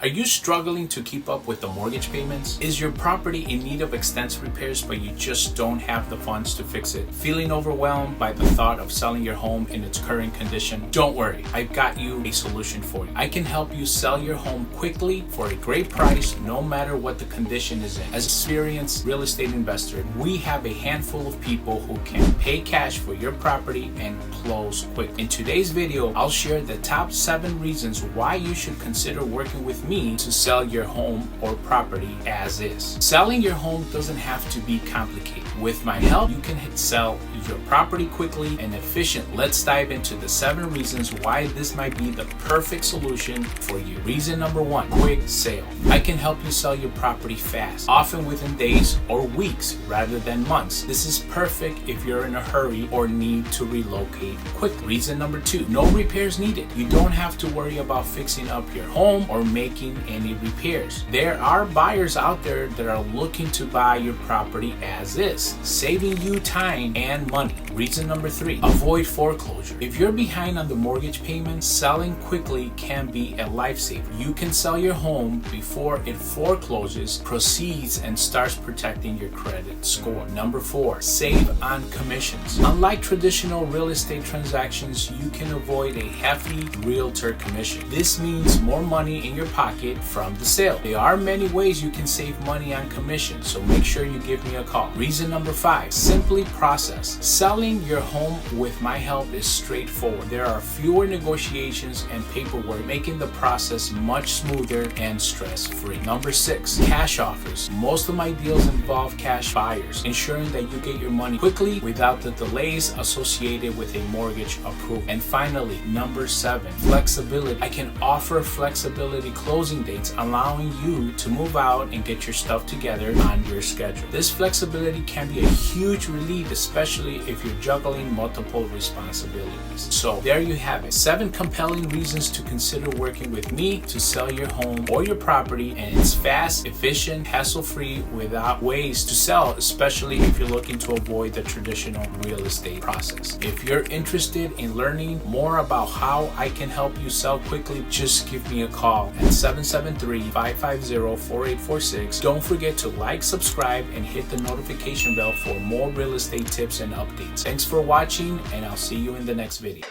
Are you struggling to keep up with the mortgage payments? Is your property in need of extensive repairs but you just don't have the funds to fix it? Feeling overwhelmed by the thought of selling your home in its current condition? Don't worry, I've got you a solution for you. I can help you sell your home quickly for a great price no matter what the condition is in. As an experienced real estate investor, we have a handful of people who can pay cash for your property and close quick. In today's video, I'll share the top 7 reasons why you should consider working with me to sell your home or property as is. Selling your home doesn't have to be complicated. With my help, you can sell your property quickly and efficiently. Let's dive into the 7 reasons why this might be the perfect solution for you. Reason number 1, quick sale. I can help you sell your property fast, often within days or weeks rather than months. This is perfect if you're in a hurry or need to relocate quickly. Reason number 2, no repairs needed. You don't have to worry about fixing up your home or making any repairs. There are buyers out there that are looking to buy your property as is, saving you time and money. Reason number 3, avoid foreclosure. If you're behind on the mortgage payments, selling quickly can be a lifesaver. You can sell your home before it forecloses, proceeds, and starts protecting your credit score. Number 4, save on commissions. Unlike traditional real estate transactions, you can avoid a hefty realtor commission. This means more money in your pocket from the sale. There are many ways you can save money on commission, so make sure you give me a call. Reason number 5, simply process. Selling your home with my help is straightforward. There are fewer negotiations and paperwork, making the process much smoother and stress-free. Number 6, cash offers. Most of my deals involve cash buyers, ensuring that you get your money quickly without the delays associated with a mortgage approval. And finally, number 7, flexibility. I can offer flexibility closing dates, allowing you to move out and get your stuff together on your schedule. This flexibility can be a huge relief, especially if you're juggling multiple responsibilities. So there you have it, 7 compelling reasons to consider working with me to sell your home or your property, and it's fast, efficient, hassle-free, without ways to sell, especially if you're looking to avoid the traditional real estate process. If you're interested in learning more about how I can help you sell quickly, just give me a call at 773-550-4846. Don't forget to like, subscribe, and hit the notification bell for more real estate tips and updates. Thanks for watching, and I'll see you in the next video.